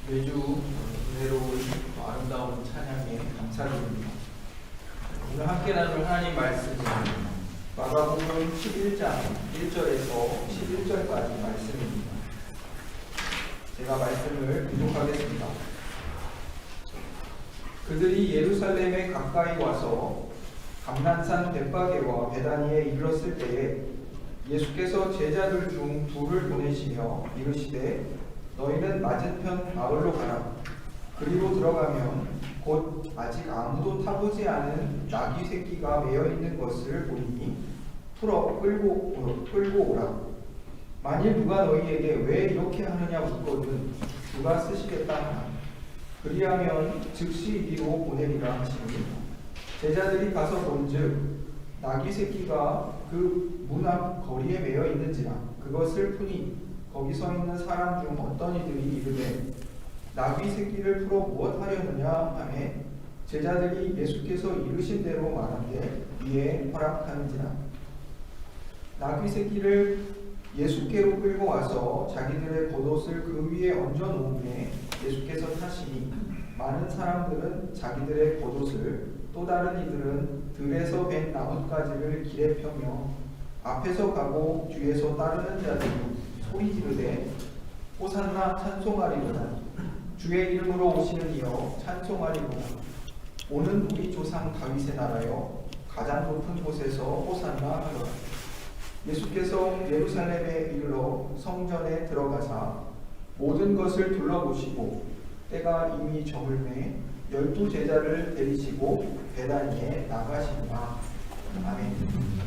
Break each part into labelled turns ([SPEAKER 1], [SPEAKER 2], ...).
[SPEAKER 1] 매주 은혜로운 아름다운 찬양에 감사드립니다. 오늘 함께 나눌 하나님 말씀은 마가복음 11장 1절에서 11절까지 말씀입니다. 제가 말씀을 교독하겠습니다. 그들이 예루살렘에 가까이 와서 감난산 벳바게와 베다니에 이르렀을 때에 예수께서 제자들 중 둘을 보내시며 이르시되 너희는 맞은편 마을로 가라. 그리로 들어가면 곧 아직 아무도 타보지 않은 나귀 새끼가 매여 있는 것을 보리니 풀어 끌고 오라. 만일 누가 너희에게 왜 이렇게 하느냐 묻거든 누가 쓰시겠다 하나 그리하면 즉시 이리로 보내리라 하시니 제자들이 가서 본즉 나귀 새끼가 그 문 앞 거리에 매여 있는지라 그것을 푸니 거기 서 있는 사람 중 어떤 이들이 이르되 나귀 새끼를 풀어 무엇하려느냐 하매 제자들이 예수께서 이르신 대로 말하되 이에 허락하는지라. 나귀 새끼를 예수께로 끌고 와서 자기들의 겉옷을 그 위에 얹어 놓음에 예수께서 타시니 많은 사람들은 자기들의 겉옷을 또 다른 이들은 들에서 벤 나뭇가지를 길에 펴며 앞에서 가고 뒤에서 따르는 자들이 소리 지르되 호산나 찬송하리로다. 주의 이름으로 오시는 이여 찬송하리로다. 오는 우리 조상 다윗의 나라여 가장 높은 곳에서 호산나 하노라. 예수께서 예루살렘에 이르러 성전에 들어가사 모든 것을 둘러보시고 때가 이미 저물매 12 제자를 데리시고 베다니에 나가시니라. 아멘.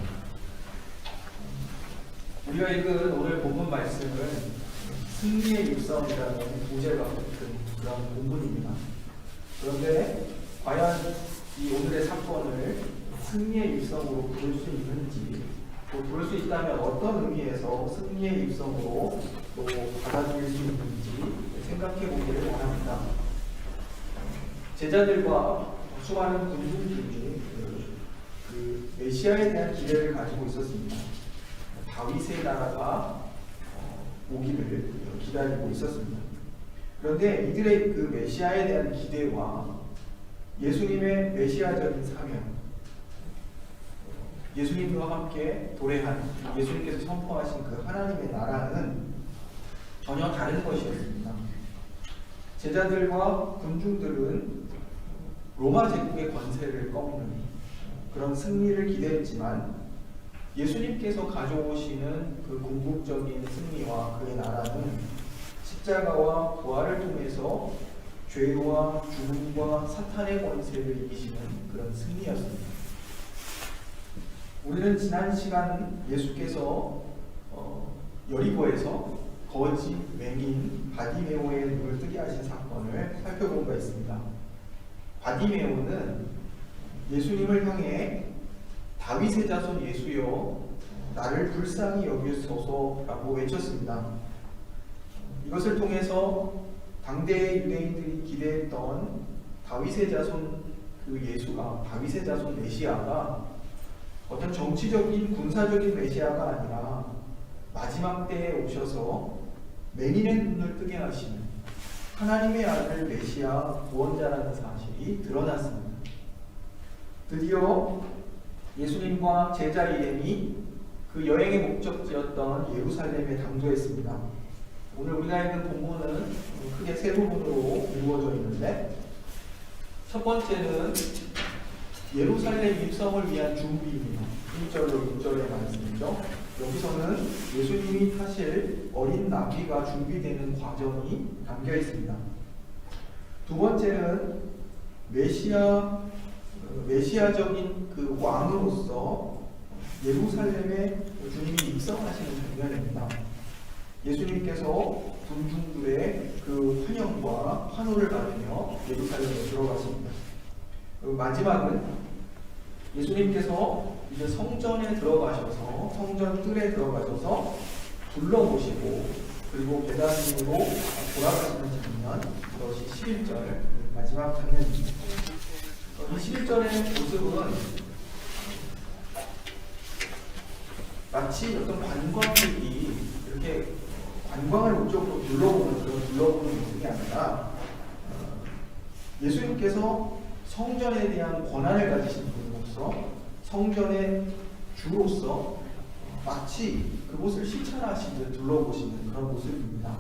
[SPEAKER 1] 우리가 읽은 오늘 본문 말씀은 승리의 육성이라는 부제가 붙은 그런 본문입니다. 그런데 과연 이 오늘의 사건을 승리의 육성으로 부를 수 있는지, 또 부를 수 있다면 어떤 의미에서 승리의 육성으로 또 받아들일 수 있는지 생각해 보기를 원합니다. 제자들과 수많은 군중들이 그 메시아에 대한 기대를 가지고 있었습니다. 다윗의 나라가 오기를 기다리고 있었습니다. 그런데 이들의 그 메시아에 대한 기대와 예수님의 메시아적인 사명, 예수님과 함께 도래한 예수님께서 선포하신 그 하나님의 나라는 전혀 다른 것이었습니다. 제자들과 군중들은 로마 제국의 권세를 꺾는 그런 승리를 기대했지만 예수님께서 가져오시는 그 궁극적인 승리와 그의 나라는 십자가와 부활을 통해서 죄와 죽음과 사탄의 권세를 이기시는 그런 승리였습니다. 우리는 지난 시간 예수께서 여리고에서 거지 맹인 바디메오의 눈을 뜨게 하신 사건을 살펴본 바 있습니다. 바디메오는 예수님을 향해 다윗의 자손 예수여 나를 불쌍히 여기소서라고 외쳤습니다. 이것을 통해서 당대의 유대인들이 기대했던 다윗의 자손 그 예수가, 다윗의 자손 메시아가 어떤 정치적인 군사적인 메시아가 아니라 마지막 때에 오셔서 맹인의 눈을 뜨게 하시는 하나님의 아들 메시아 구원자라는 사실이 드러났습니다. 드디어 예수님과 제자 일행이 그 여행의 목적지였던 예루살렘에 당도했습니다. 오늘 우리가 읽은 본문은 크게 세 부분으로 이루어져 있는데, 첫 번째는 예루살렘 입성을 위한 준비입니다. 1절로 6절의 말씀이죠. 여기서는 예수님이 타실 어린 나귀가 준비되는 과정이 담겨 있습니다. 두 번째는 메시아적인 그 왕으로서 예루살렘에 주님이 입성하시는 장면입니다. 예수님께서 군중들의 그 환영과 환호를 받으며 예루살렘에 들어가십니다. 마지막은 예수님께서 이제 성전에 들어가셔서 성전 뜰에 들어가셔서 둘러보시고 그리고 베다니로 돌아가시는 장면, 그것이 11절 마지막 장면입니다. 이 11절의 모습은 마치 어떤 관광객이 이렇게 관광을 목적으로 둘러보는 모습이 아니라 예수님께서 성전에 대한 권한을 가지신 분으로서 성전의 주로서 마치 그곳을 실천하시듯 둘러보시는 그런 모습입니다.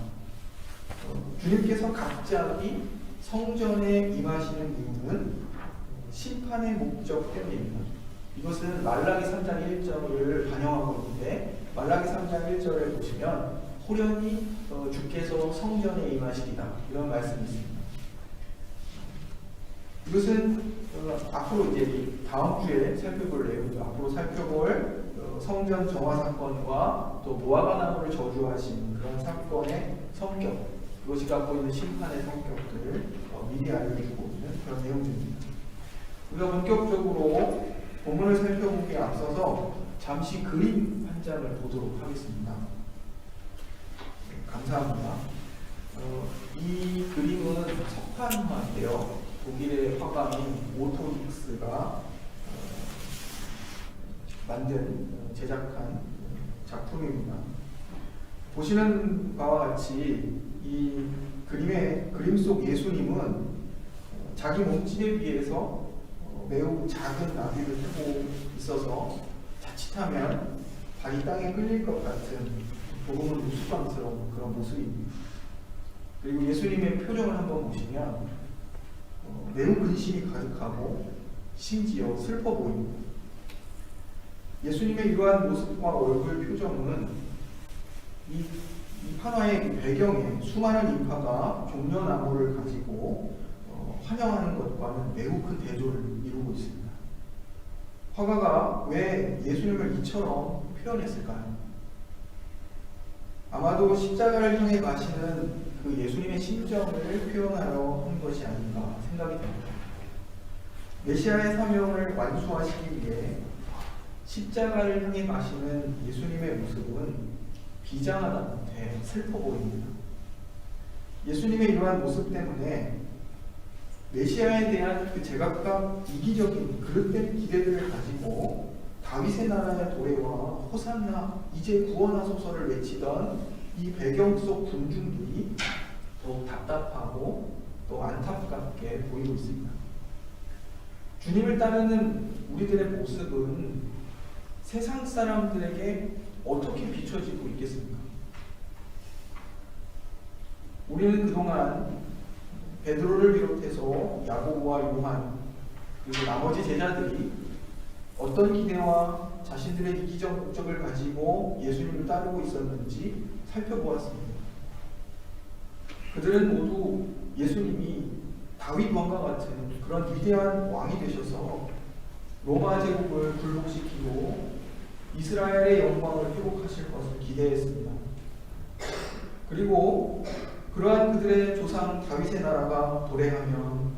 [SPEAKER 1] 주님께서 갑자기 성전에 임하시는 이유는 심판의 목적 때문입니다. 이것은 말라기 3장 1절을 반영하고 있는데 말라기 3장 1절을 보시면 호련히 주께서 성전에 임하시리다 이런 말씀이 있습니다. 이것은 앞으로 이제 다음 주에 살펴볼 내용이죠. 앞으로 살펴볼 성전 정화 사건과 또 모아가 나무를 저주하신 그런 사건의 성격, 그것이 갖고 있는 심판의 성격들을 미리 알려주고 있는 그런 내용들입니다. 우리가 본격적으로 본문을 살펴보기에 앞서서 잠시 그림 한 장을 보도록 하겠습니다. 감사합니다. 이 그림은 석판화인데요. 독일의 화가인 오토 힉스가 제작한 작품입니다. 보시는 바와 같이 이 그림 속 예수님은 자기 몸집에 비해서 매우 작은 나비를 타고 있어서 자칫하면 발이 땅에 끌릴 것 같은 조금은 우스꽝스러운 그런 모습입니다. 그리고 예수님의 표정을 한번 보시면 매우 근심이 가득하고 심지어 슬퍼 보입니다. 예수님의 이러한 모습과 얼굴 표정은 이 판화의 배경에 수많은 인파가 종려나무를 가지고 환영하는 것과는 매우 큰 대조를 이루고 있습니다. 화가가 왜 예수님을 이처럼 표현했을까요? 아마도 십자가를 향해 가시는 그 예수님의 심정을 표현하려 한 것이 아닌가 생각이 됩니다. 메시아의 사명을 완수하시기 위해 십자가를 향해 가시는 예수님의 모습은 비장하다 못해 슬퍼 보입니다. 예수님의 이러한 모습 때문에 메시아에 대한 그 제각각 이기적인 그릇된 기대들을 가지고 다윗의 나라의 도래와 호산나 이제 구원하소서를 외치던 이 배경 속 군중들이 더욱 답답하고 또 안타깝게 보이고 있습니다. 주님을 따르는 우리들의 모습은 세상 사람들에게 어떻게 비춰지고 있겠습니까? 우리는 그동안 베드로를 비롯해서 야고보와 요한 그리고 나머지 제자들이 어떤 기대와 자신들의 이기적 목적을 가지고 예수님을 따르고 있었는지 살펴보았습니다. 그들은 모두 예수님이 다윗 왕과 같은 그런 위대한 왕이 되셔서 로마 제국을 굴복시키고 이스라엘의 영광을 회복하실 것을 기대했습니다. 그리고 그러한 그들의 조상 다윗의 나라가 도래하면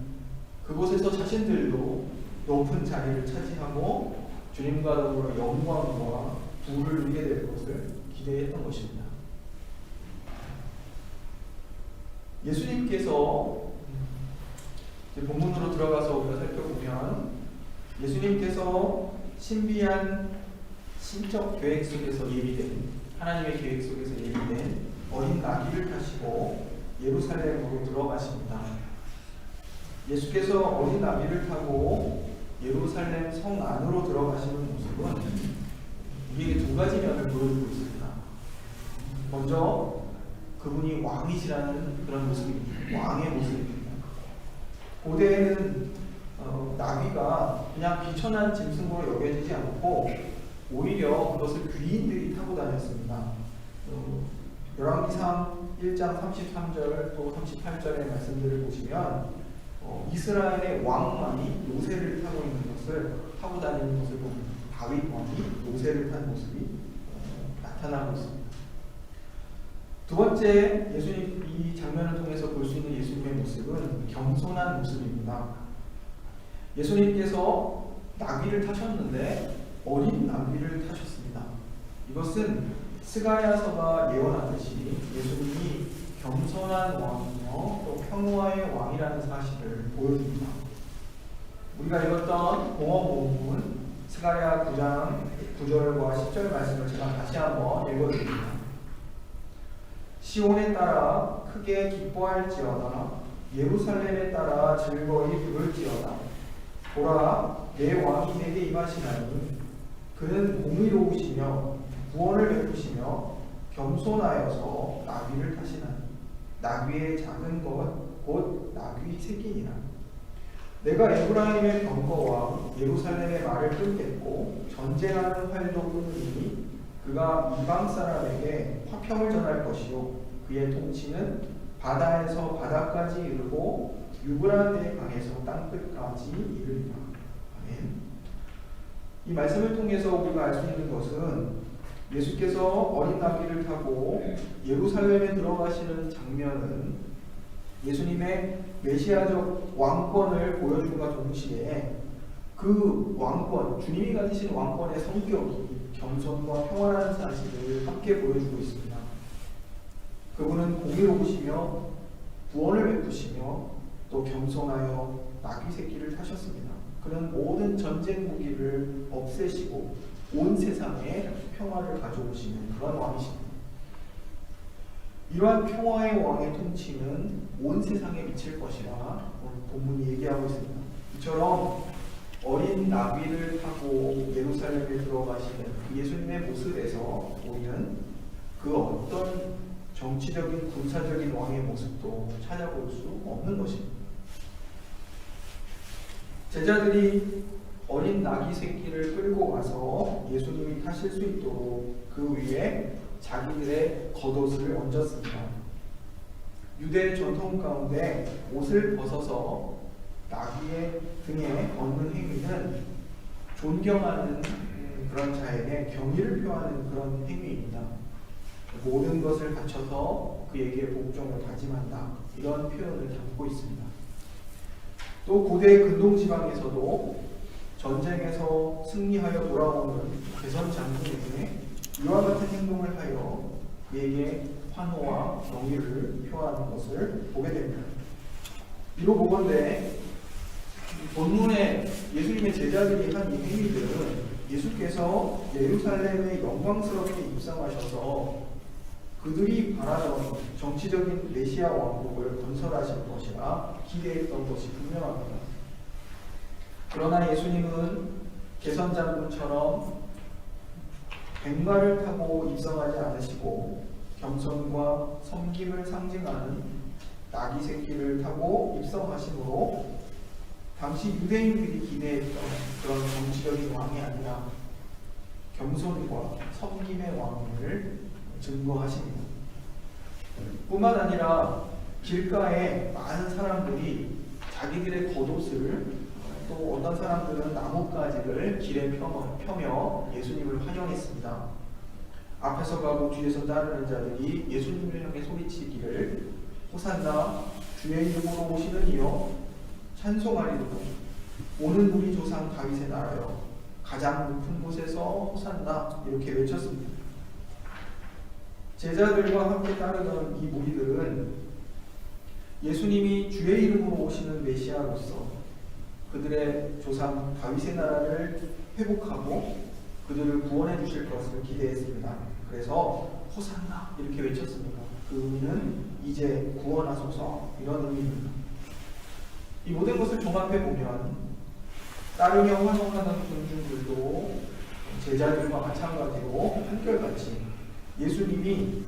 [SPEAKER 1] 그곳에서 자신들도 높은 자리를 차지하고 주님과 더불어 영광과 부를 누리게 될 것을 기대했던 것입니다. 예수님께서 본문으로 들어가서 우리가 살펴보면 예수님께서 신비한 신적 계획 속에서 예비된 하나님의 계획 속에서 예비된 어린 나귀를 타시고 예루살렘으로 들어가십니다. 예수께서 어린 나귀를 타고 예루살렘 성 안으로 들어가시는 모습은 우리에게 두 가지 면을 보여주고 있습니다. 먼저 그분이 왕이시라는 그런 모습입니다. 왕의 모습입니다. 고대에는 나귀가 그냥 비천한 짐승으로 여겨지지 않고 오히려 그것을 귀인들이 타고 다녔습니다. 열왕기상 1장 33절 또 38절의 말씀들을 보시면 이스라엘의 왕만이 요새를 타고 있는 것을 타고 다니는 것을 봅니다. 다윗 왕이 요새를 탄 모습이 나타나고 있습니다. 두 번째 예수님 이 장면을 통해서 볼 수 있는 예수님의 모습은 겸손한 모습입니다. 예수님께서 나귀를 타셨는데 어린 나귀를 타셨습니다. 이것은 스가랴서가 예언하듯이 예수님이 겸손한 왕이며 또 평화의 왕이라는 사실을 보여줍니다. 우리가 읽었던 공업 본문 스가랴 9장 9절과 10절 말씀을 제가 다시 한번 읽어드립니다. 시온에 따라 크게 기뻐할지어다. 예루살렘에 따라 즐거이 부를지어다. 보라, 내 왕이 내게 임하시나니 그는 공의로우시며 구원을 베푸시며 겸손하여서 나귀를 타시나니 나귀의 작은 것 곧 나귀 새끼니라. 내가 에브라임의 병거와 예루살렘의 말을 끊겠고 전쟁하는 활도 끊으니 그가 이방 사람에게 화평을 전할 것이요 그의 통치는 바다에서 바다까지 이르고 유브라데 강에서 땅끝까지 이르리라. 아멘. 이 말씀을 통해서 우리가 알 수 있는 것은 예수께서 어린 나귀를 타고 예루살렘에 들어가시는 장면은 예수님의 메시아적 왕권을 보여줌과 동시에 그 왕권, 주님이 가지신 왕권의 성격이 겸손과 평안한 사실을 함께 보여주고 있습니다. 그분은 공의로우시며 구원을 베푸시며 또 겸손하여 나귀 새끼를 타셨습니다. 그는 모든 전쟁 무기를 없애시고 온 세상에 평화를 가져오시는 그런 왕이십니다. 이러한 평화의 왕의 통치는 온 세상에 미칠 것이라 오늘 본문이 얘기하고 있습니다. 이처럼 어린 나귀를 타고 예루살렘에 들어가시는 예수님의 모습에서 우리는 그 어떤 정치적인 군사적인 왕의 모습도 찾아볼 수 없는 것입니다. 제자들이 어린 나귀 새끼를 끌고 와서 예수님이 타실 수 있도록 그 위에 자기들의 겉옷을 얹었습니다. 유대 전통 가운데 옷을 벗어서 나귀의 등에 얹는 행위는 존경하는 그런 자에게 경의를 표하는 그런 행위입니다. 모든 것을 바쳐서 그에게 복종을 다짐한다. 이런 표현을 담고 있습니다. 또 고대 근동지방에서도 전쟁에서 승리하여 돌아오는 개선 장군에게 이와 같은 행동을 하여 그에게 환호와 경의를 표하는 것을 보게 됩니다. 이로 보건대 본문에 예수님의 제자들이 한 이 행위들은 예수께서 예루살렘에 영광스럽게 입성하셔서 그들이 바라던 정치적인 메시아 왕국을 건설하실 것이라 기대했던 것이 분명합니다. 그러나 예수님은 개선장군처럼 뱀과를 타고 입성하지 않으시고 겸손과 섬김을 상징하는 나귀 새끼를 타고 입성하심으로 당시 유대인들이 기대했던 그런 정치적인 왕이 아니라 겸손과 섬김의 왕을 증거하십니다. 뿐만 아니라 길가에 많은 사람들이 자기들의 겉옷을 또 어떤 사람들은 나뭇가지를 길에 펴며 예수님을 환영했습니다. 앞에서 가고 뒤에서 따르는 자들이 예수님을 향해 소리치기를 호산나 주의 이름으로 오시는 이여 찬송하리로다. 오는 우리 조상 다윗의 나라여 가장 높은 곳에서 호산나 이렇게 외쳤습니다. 제자들과 함께 따르던 이 무리들은 예수님이 주의 이름으로 오시는 메시아로서 그들의 조상 다윗의 나라를 회복하고 그들을 구원해 주실 것을 기대했습니다. 그래서 호산나 이렇게 외쳤습니다. 그 의미는 이제 구원하소서 이런 의미입니다. 이 모든 것을 종합해 보면 따르며 환호하는 군중들도 제자들과 마찬가지로 한결같이 예수님이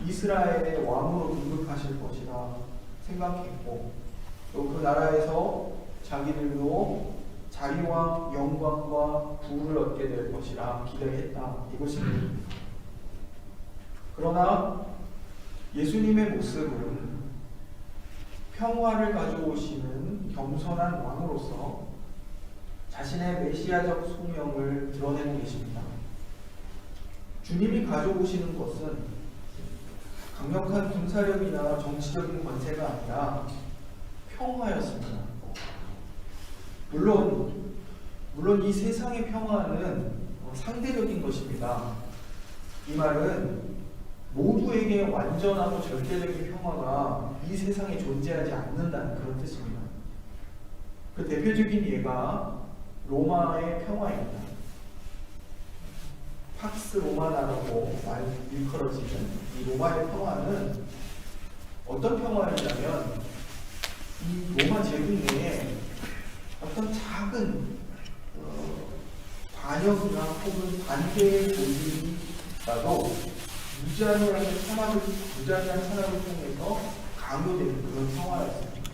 [SPEAKER 1] 이스라엘의 왕으로 등극하실 것이라 생각했고 또 그 나라에서 자기들도 자리와 영광과 부를 얻게 될 것이라 기대했다. 이것입니다. 그러나 예수님의 모습은 평화를 가져오시는 겸손한 왕으로서 자신의 메시아적 소명을 드러내고 계십니다. 주님이 가져오시는 것은 강력한 군사력이나 정치적인 권세가 아니라 평화였습니다. 물론 이 세상의 평화는 상대적인 것입니다. 이 말은 모두에게 완전하고 절대적인 평화가 이 세상에 존재하지 않는다는 그런 뜻입니다. 그 대표적인 예가 로마의 평화입니다. 팍스 로마나라고 일컬어지는 이 로마의 평화는 어떤 평화였냐면 이 로마 제국 내에 어떤 작은 반역이나 혹은 반대의 조직이라도 무자비한 산업을 통해서 강요되는 그런 평화였습니다.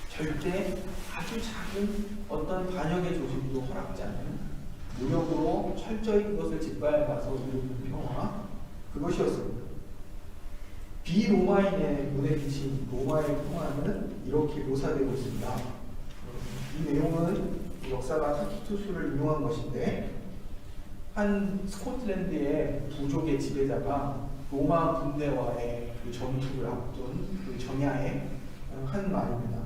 [SPEAKER 1] 절대 아주 작은 어떤 반역의 조직도 허락지 않는 무력으로 철저히 그것을 짓밟아서 이루는 평화, 그것이었습니다. 비로마인의 눈에 비친 로마의 평화는 이렇게 묘사되고 있습니다. 이 내용은 역사가 타키투스를 인용한 것인데, 한 스코틀랜드의 부족의 지배자가 로마 군대와의 그 전투를 앞둔 그 전야에 한 말입니다.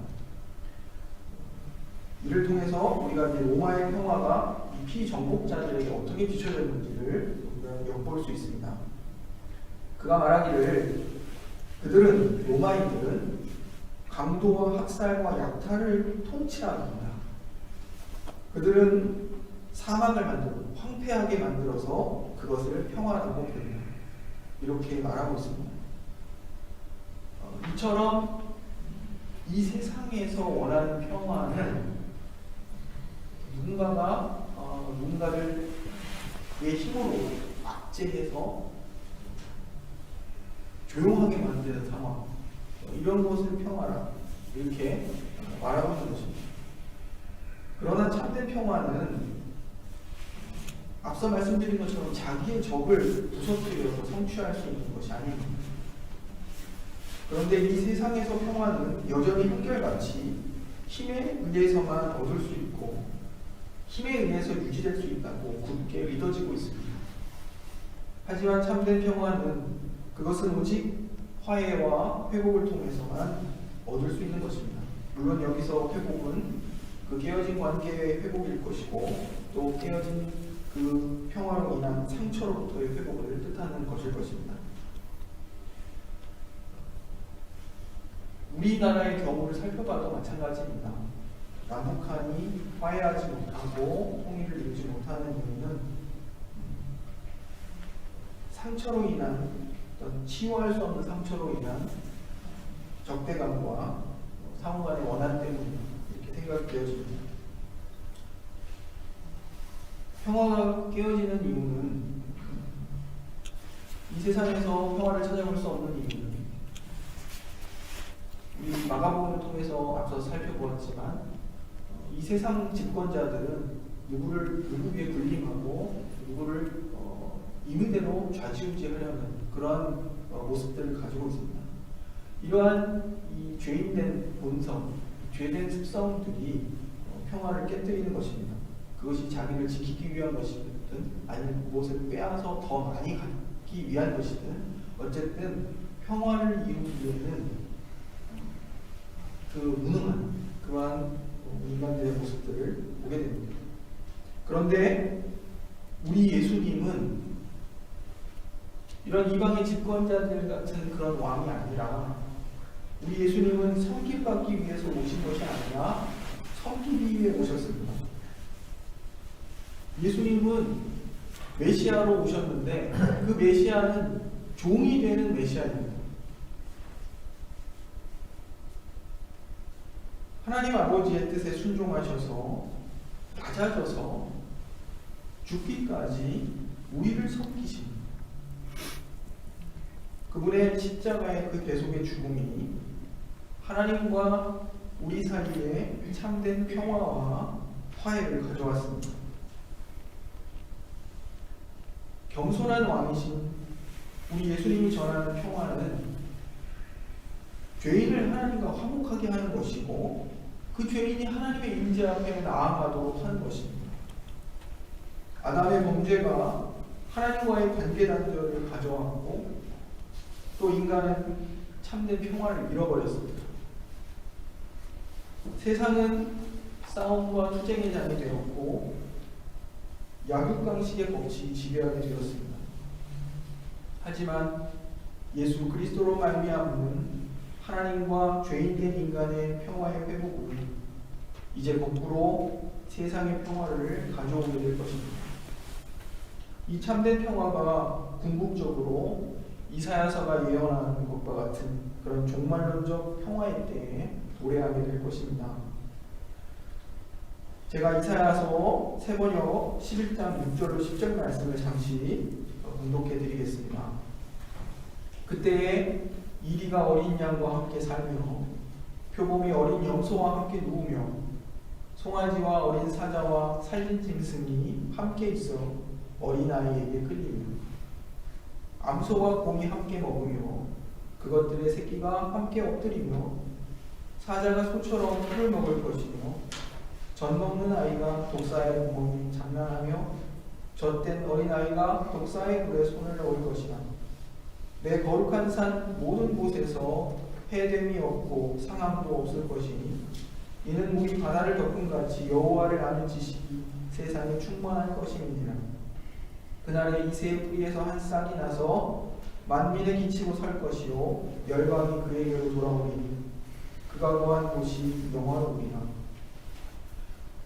[SPEAKER 1] 이를 통해서 우리가 이 로마의 평화가 이 피정복자들에게 어떻게 비춰졌는지를 우리가 엿볼 수 있습니다. 그가 말하기를 그들은, 로마인들은 강도와 학살과 약탈을 통치합니다. 그들은 사막을 만들고 황폐하게 만들어서 그것을 평화라고 부릅니다. 이렇게 말하고 있습니다. 이처럼 이 세상에서 원하는 평화는 누군가를 내 힘으로 압제해서 조용하게 만드는 상황, 이런 것을 평화라 이렇게 말하고 있는 것입니다. 그러나 참된 평화는 앞서 말씀드린 것처럼 자기의 적을 부서뜨려서 성취할 수 있는 것이 아닙니다. 그런데 이 세상에서 평화는 여전히 한결같이 힘에 의해서만 얻을 수 있고 힘에 의해서 유지될 수 있다고 굳게 믿어지고 있습니다. 하지만 참된 평화는 그것은 오직 화해와 회복을 통해서만 얻을 수 있는 것입니다. 물론 여기서 회복은 그 깨어진 관계의 회복일 것이고 또 깨어진 그 평화로 인한 상처로부터의 회복을 뜻하는 것일 것입니다. 우리나라의 경우를 살펴봐도 마찬가지입니다. 남북한이 화해하지 못하고 통일을 이루지 못하는 이유는 상처로 인한 어떤 치유할 수 없는 상처로 인한 적대감과 상호 간의 원한 때문이다, 이렇게 생각되어집니다. 평화가 깨어지는 이유는, 이 세상에서 평화를 찾아볼 수 없는 이유는 우리 마가복음을 통해서 앞서 살펴보았지만 이 세상 집권자들은 누구에게 군림하고 누구를 임의대로 좌지우지하려는 그러한 모습들을 가지고 있습니다. 이러한 이 죄인된 본성, 죄된 습성들이 평화를 깨뜨리는 것입니다. 그것이 자기를 지키기 위한 것이든 아니면 무엇을 빼앗아 더 많이 갖기 위한 것이든 어쨌든 평화를 이루기에는 그 무능한 그러한 인간들의 모습들을 보게 됩니다. 그런데 우리 예수님은 이런 이방의 집권자들 같은 그런 왕이 아니라, 우리 예수님은 섬김받기 위해서 오신 것이 아니라 섬기기 위해 오셨습니다. 예수님은 메시아로 오셨는데 그 메시아는 종이 되는 메시아입니다. 하나님 아버지의 뜻에 순종하셔서 낮아져서 죽기까지 우리를 섬기십니다. 그분의 십자가의 그 계속의 죽음이 하나님과 우리 사이에 참된 평화와 화해를 가져왔습니다. 겸손한 왕이신 우리 예수님이 전하는 평화는 죄인을 하나님과 화목하게 하는 것이고 그 죄인이 하나님의 임재 앞에 나아가도록 하는 것입니다. 아담의 범죄가 하나님과의 관계 단절을 가져왔고 또 인간은 참된 평화를 잃어버렸습니다. 세상은 싸움과 투쟁의 장이 되었고 약육강식의 법칙이 지배하게 되었습니다. 하지만 예수 그리스도로 말미암는 하나님과 죄인된 인간의 평화의 회복은 이제 거꾸로 세상의 평화를 가져오게 될 것입니다. 이 참된 평화가 궁극적으로 이사야서가 예언하는 것과 같은 그런 종말론적 평화의 때에 도래하게 될 것입니다. 제가 이사야서 세번역 11장 6절로 10절 말씀을 잠시 공독해 드리겠습니다. 그때에 이리가 어린 양과 함께 살며 표범이 어린 염소와 함께 누우며 송아지와 어린 사자와 살린 짐승이 함께 있어 어린아이에게 끌리며 암소와 곰이 함께 먹으며 그것들의 새끼가 함께 엎드리며 사자가 소처럼 풀을 먹을 것이며 젖 먹는 아이가 독사의 구멍에 장난하며 젖된 어린아이가 독사의 굴에 손을 넣을 것이라. 내 거룩한 산 모든 곳에서 해됨이 없고 상함도 없을 것이니 이는 물이 바다를 덮은 같이 여호와를 아는 지식이 세상에 충만할 것임이니라. 그날에 이새의 뿌리에서 한 싹이 나서 만민에 기치고 설 것이요 열방이 그에게로 돌아오리니 그가 거한 곳이 영화로우리라.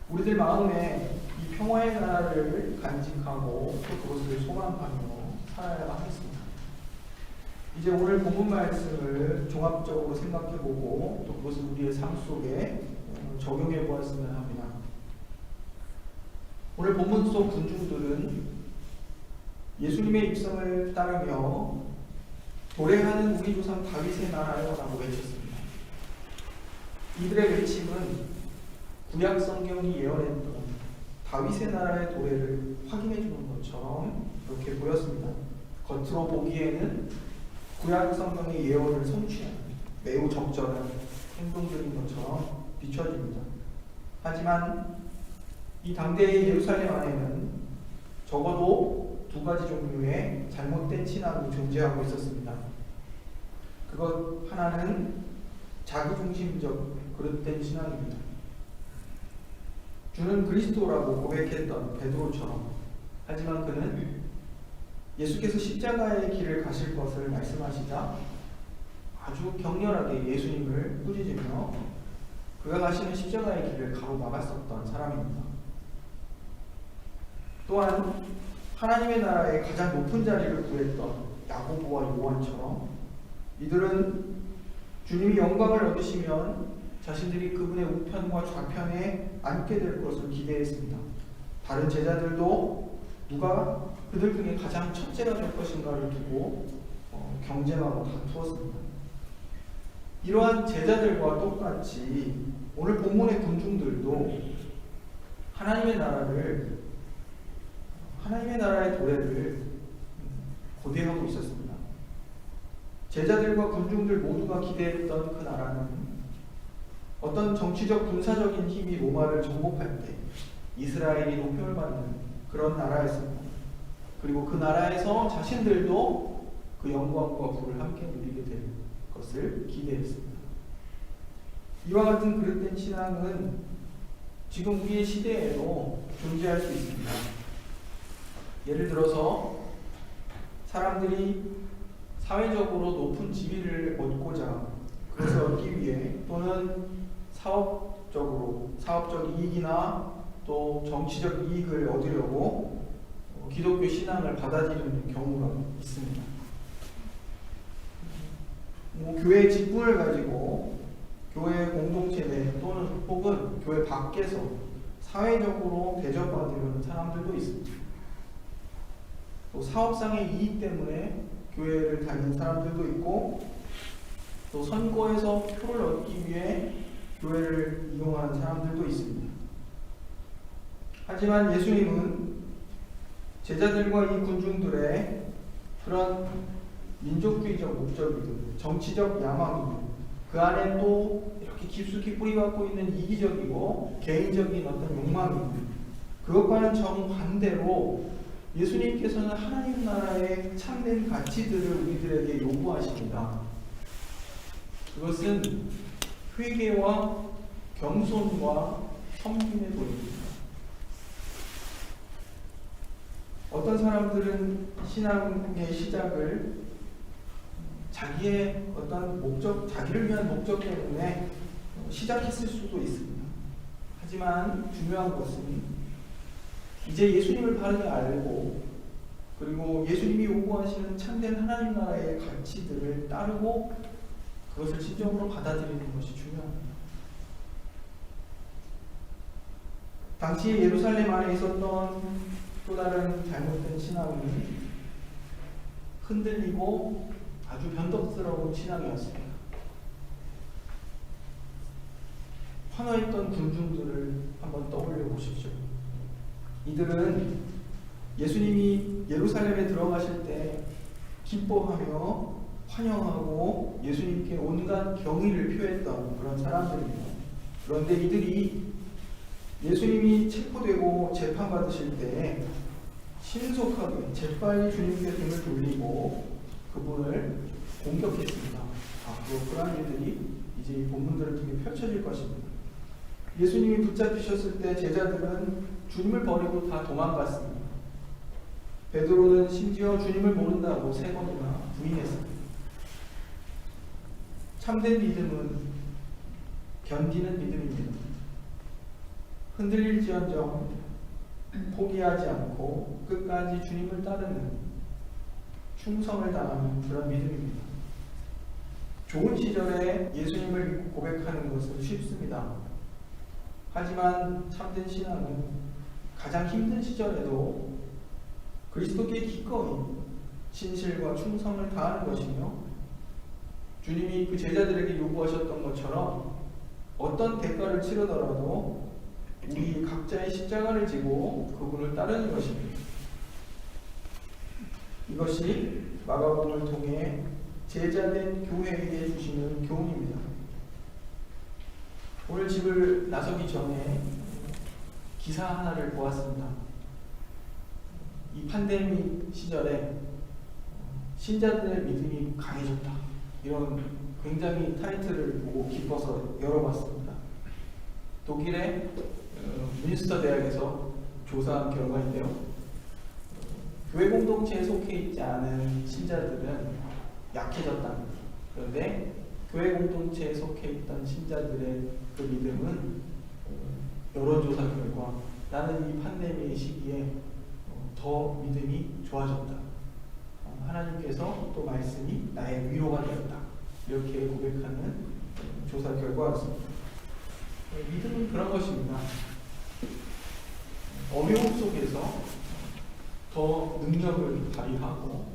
[SPEAKER 1] 우리들 마음에 이 평화의 나라를 간직하고 또 그것을 소망하며 살아야 하겠습니다. 이제 오늘 본문 말씀을 종합적으로 생각해보고 또 그것을 우리의 삶 속에 적용해 보았으면 합니다. 오늘 본문 속 군중들은 예수님의 입성을 따르며 도래하는 우리 조상 다윗의 나라여라고 외쳤습니다. 이들의 외침은 구약 성경이 예언했던 다윗의 나라의 도래를 확인해 주는 것처럼 그렇게 보였습니다. 겉으로 보기에는 구약 성경의 예언을 성취하는 매우 적절한 행동들인 것처럼 비춰집니다. 하지만 이 당대의 예루살렘 안에는 적어도 두 가지 종류의 잘못된 신앙이 존재하고 있었습니다. 그것 하나는 자기중심적 그릇된 신앙입니다. 주는 그리스도라고 고백했던 베드로처럼, 하지만 그는 예수께서 십자가의 길을 가실 것을 말씀하시자 아주 격렬하게 예수님을 꾸짖으며 그가 가시는 십자가의 길을 가로막았었던 사람입니다. 또한 하나님의 나라의 가장 높은 자리를 구했던 야고보와 요한처럼 이들은 주님이 영광을 얻으시면 자신들이 그분의 우편과 좌편에 앉게 될 것을 기대했습니다. 다른 제자들도 누가 그들 중에 가장 첫째가 될 것인가를 두고 경쟁하고 다투었습니다. 이러한 제자들과 똑같이 오늘 본문의 군중들도 하나님의 나라의 도래를 고대하고 있었습니다. 제자들과 군중들 모두가 기대했던 그 나라는 어떤 정치적 군사적인 힘이 로마를 정복할 때 이스라엘이 높임을 받는 그런 나라였습니다. 그리고 그 나라에서 자신들도 그 영광과 부를 함께 누리게 될 것을 기대했습니다. 이와 같은 그릇된 신앙은 지금 우리의 시대에도 존재할 수 있습니다. 예를 들어서 사람들이 사회적으로 높은 지위를 얻고자 그것을 얻기 위해 또는 사업적 이익이나 또 정치적 이익을 얻으려고 기독교 신앙을 받아들이는 경우가 있습니다. 교회 직분을 가지고 교회 공동체 내 또는 혹은 교회 밖에서 사회적으로 대접받으려는 사람들도 있습니다. 또 사업상의 이익 때문에 교회를 다니는 사람들도 있고 또 선거에서 표를 얻기 위해 교회를 이용하는 사람들도 있습니다. 하지만 예수님은 제자들과 이 군중들의 그런 민족주의적 목적이든 정치적 야망이든 그 안에 또 이렇게 깊숙이 뿌리박고 있는 이기적이고 개인적인 어떤 욕망이든 그것과는 정반대로 예수님께서는 하나님 나라의 참된 가치들을 우리들에게 요구하십니다. 그것은 회개와 겸손과 섬김의 도입니다. 어떤 사람들은 신앙의 시작을 자기의 어떤 목적, 자기를 위한 목적 때문에 시작했을 수도 있습니다. 하지만 중요한 것은 이제 예수님을 바르게 알고 그리고 예수님이 요구하시는 참된 하나님 나라의 가치들을 따르고 그것을 진정으로 받아들이는 것이 중요합니다. 당시 예루살렘 안에 있었던 또 다른 잘못된 신앙은 흔들리고 아주 변덕스러운 신앙이었습니다. 환호했던 군중들을 한번 떠올려 보십시오. 이들은 예수님이 예루살렘에 들어가실 때 기뻐하며 환영하고 예수님께 온갖 경의를 표했던 그런 사람들입니다. 그런데 이들이 예수님이 체포되고 재판받으실 때 신속하게 재빨리 주님께 등을 돌리고 그분을 공격했습니다. 그러한 일들이 이제 이 본문들을 통해 펼쳐질 것입니다. 예수님이 붙잡히셨을 때 제자들은 주님을 버리고 다 도망갔습니다. 베드로는 심지어 주님을 모른다고 3번이나 부인했습니다. 참된 믿음은 견디는 믿음입니다. 흔들릴지언정 포기하지 않고 끝까지 주님을 따르는 충성을 다하는 그런 믿음입니다. 좋은 시절에 예수님을 믿고 고백하는 것은 쉽습니다. 하지만 참된 신앙은 가장 힘든 시절에도 그리스도께 기꺼이 진실과 충성을 다하는 것이며 주님이 그 제자들에게 요구하셨던 것처럼 어떤 대가를 치르더라도 우리 각자의 십자가를 지고 그분을 따르는 것입니다. 이것이 마가복음을 통해 제자된 교회에게 주시는 교훈입니다. 오늘 집을 나서기 전에 기사 하나를 보았습니다. 이 팬데믹 시절에 신자들의 믿음이 강해졌다. 이런 굉장히 타이틀을 보고 기뻐서 열어봤습니다. 독일의 뮌스터 대학에서 조사한 결과인데요. 교회 공동체에 속해 있지 않은 신자들은 약해졌답니다. 그런데 교회 공동체에 속해 있던 신자들의 그 믿음은 여론조사 결과 나는 이 팬데믹 시기에 더 믿음이 좋아졌다. 하나님께서 또 말씀이 나의 위로가 되었다. 이렇게 고백하는 조사 결과였습니다. 믿음은 그런 것입니다. 어려움 속에서 더 능력을 발휘하고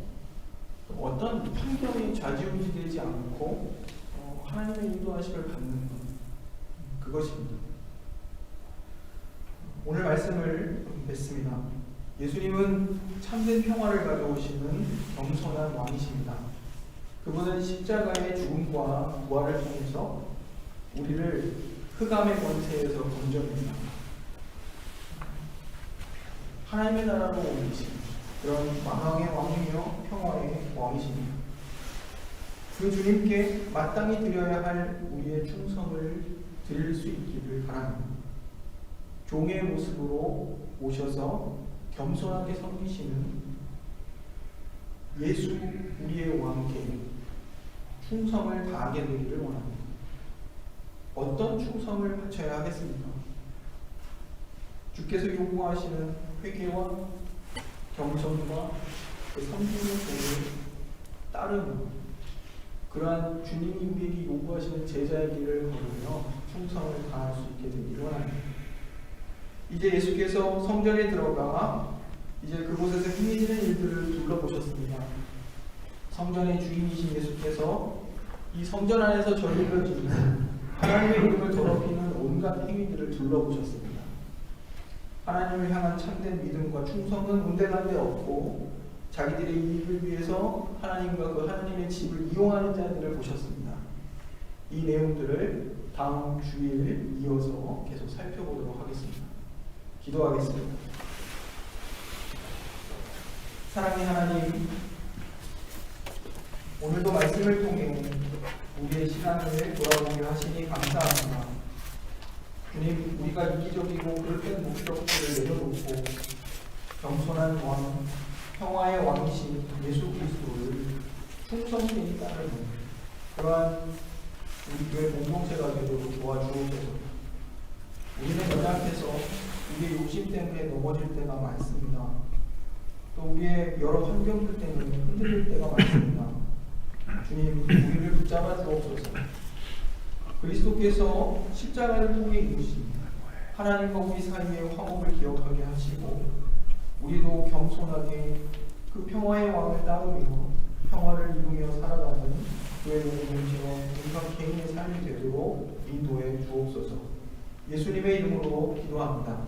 [SPEAKER 1] 어떤 환경에 좌지우지되지 않고 하나님의 인도하심을 받는 것, 그것입니다. 오늘 말씀을 맺습니다. 예수님은 참된 평화를 가져오시는 겸손한 왕이십니다. 그분은 십자가의 죽음과 부활을 통해서 우리를 흑암의 권세에서 건져냅니다. 하나님의 나라로 옮기신 그런 만왕의 왕이며 평화의 왕이십니다. 그 주님께 마땅히 드려야 할 우리의 충성을 드릴 수 있기를 바랍니다. 종의 모습으로 오셔서 겸손하게 섬기시는 예수 우리의 왕께 충성을 다하게 되기를 원합니다. 어떤 충성을 바쳐야 하겠습니까? 주께서 요구하시는 회개와 겸손과 그 섬기는 도를 따르는 그러한 주님이 우리에게 요구하시는 제자의 길을 걸으며 충성을 다할 수 있게 되기를 원합니다. 이제 예수께서 성전에 들어가 이제 그곳에서 행해지는 일들을 둘러보셨습니다. 성전의 주인이신 예수께서 이 성전 안에서 저질러지는 하나님의 이름을 더럽히는 온갖 행위들을 둘러보셨습니다. 하나님을 향한 참된 믿음과 충성은 온데간데 없고 자기들의 이익을 위해서 하나님과 그 하나님의 집을 이용하는 자들을 보셨습니다. 이 내용들을 다음 주일 이어서 계속 살펴보도록 하겠습니다. 기도하겠습니다. 사랑의 하나님, 오늘도 말씀을 통해 우리의 신앙을 돌아보게 하시니 감사합니다. 주님, 우리가 이기적이고 그릇된 목적들을 내려놓고 겸손한 왕, 평화의 왕이신 예수 그리스도를 충성되이 따르는 그러한 우리 교회 공동체가 되도록 도와주옵소서. 우리는 연약해서 우리의 욕심 때문에 넘어질 때가 많습니다. 또 우리의 여러 환경들 때문에 흔들릴 때가 많습니다. 주님, 우리를 붙잡아 주옵소서. 그리스도께서 십자가를 통해 이루신 하나님과 우리 사이의 화목을 기억하게 하시고 우리도 겸손하게 그 평화의 왕을 따르며 평화를 이루며 살아가는 교회 공동체와 우리가 개인의 삶이 되도록 인도해 주옵소서. 예수님의 이름으로 기도합니다.